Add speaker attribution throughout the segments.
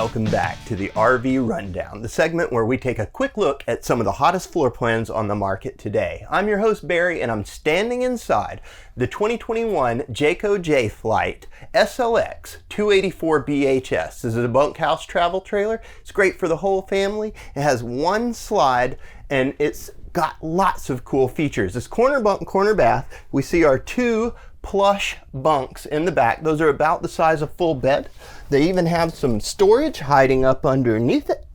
Speaker 1: welcome back to the RV Rundown, the segment where we take a quick look at some of the hottest floor plans on the market today. I'm your host Barry, and I'm standing inside the 2021 Jayco Jay Flight SLX 284BHS. This is a bunkhouse travel trailer. It's great for the whole family. It has one slide and it's got lots of cool features. This corner bunk, corner bath, we see our two plush bunks in the back. Those are about the size of full bed. They even have some storage hiding up underneath it.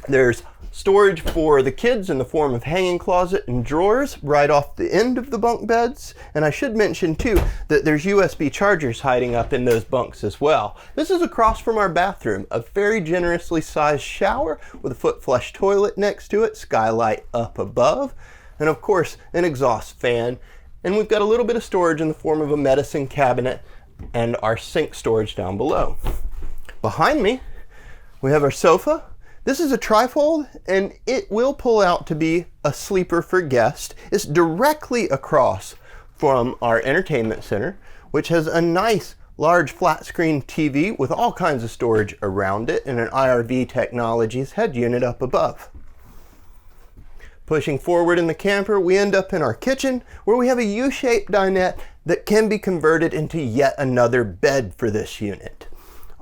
Speaker 1: There's storage for the kids in the form of hanging closet and drawers right off the end of the bunk beds. And I should mention too that there's USB chargers hiding up in those bunks as well. This is across from our bathroom, a very generously sized shower with a foot flush toilet next to it, skylight up above, and of course an exhaust fan. And we've got a little bit of storage in the form of a medicine cabinet and our sink storage down below. Behind me, we have our sofa. This is a trifold and it will pull out to be a sleeper for guests. It's directly across from our entertainment center, which has a nice large flat screen TV with all kinds of storage around it and an IRV Technologies head unit up above. Pushing forward in the camper, we end up in our kitchen where we have a U-shaped dinette that can be converted into yet another bed for this unit.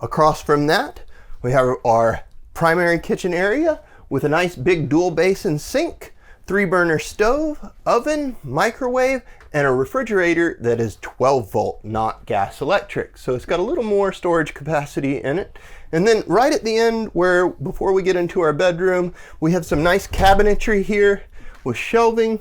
Speaker 1: Across from that, we have our primary kitchen area with a nice big dual basin sink, 3-burner stove, oven, microwave, and a refrigerator that is 12 volt, not gas electric. So it's got a little more storage capacity in it. And then right at the end, before we get into our bedroom, we have some nice cabinetry here with shelving,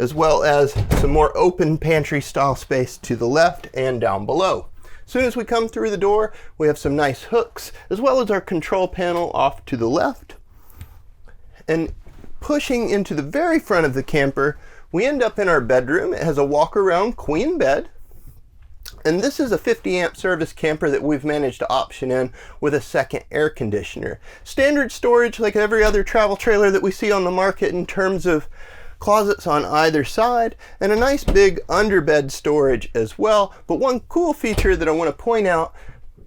Speaker 1: as well as some more open pantry style space to the left and down below. As soon as we come through the door, we have some nice hooks, as well as our control panel off to the left. And pushing into the very front of the camper, we end up in our bedroom. It has a walk-around queen bed. And this is a 50 amp service camper that we've managed to option in with a second air conditioner. Standard storage like every other travel trailer that we see on the market in terms of closets on either side, and a nice big underbed storage as well. But one cool feature that I want to point out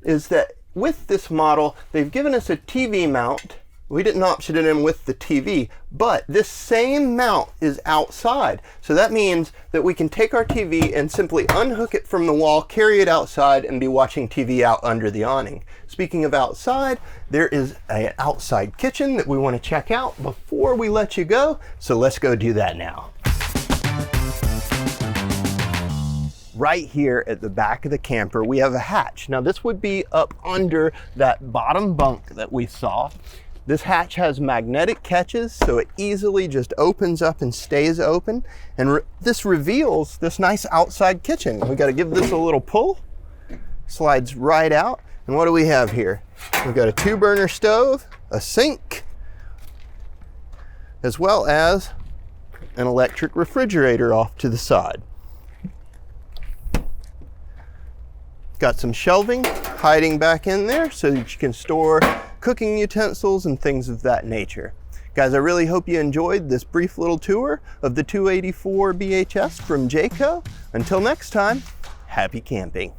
Speaker 1: is that with this model, they've given us a TV mount. We didn't option it in with the TV, but this same mount is outside. So that means that we can take our TV and simply unhook it from the wall, carry it outside, and be watching TV out under the awning. Speaking of outside, there is an outside kitchen that we want to check out before we let you go. So let's go do that now. Right here at the back of the camper, we have a hatch. Now this would be up under that bottom bunk that we saw. This hatch has magnetic catches, so it easily just opens up and stays open. And this reveals this nice outside kitchen. We got to give this a little pull. Slides right out. And what do we have here? We've got a 2-burner stove, a sink, as well as an electric refrigerator off to the side. Got some shelving hiding back in there so that you can store cooking utensils and things of that nature. Guys, I really hope you enjoyed this brief little tour of the 284BHS from Jayco. Until next time, happy camping.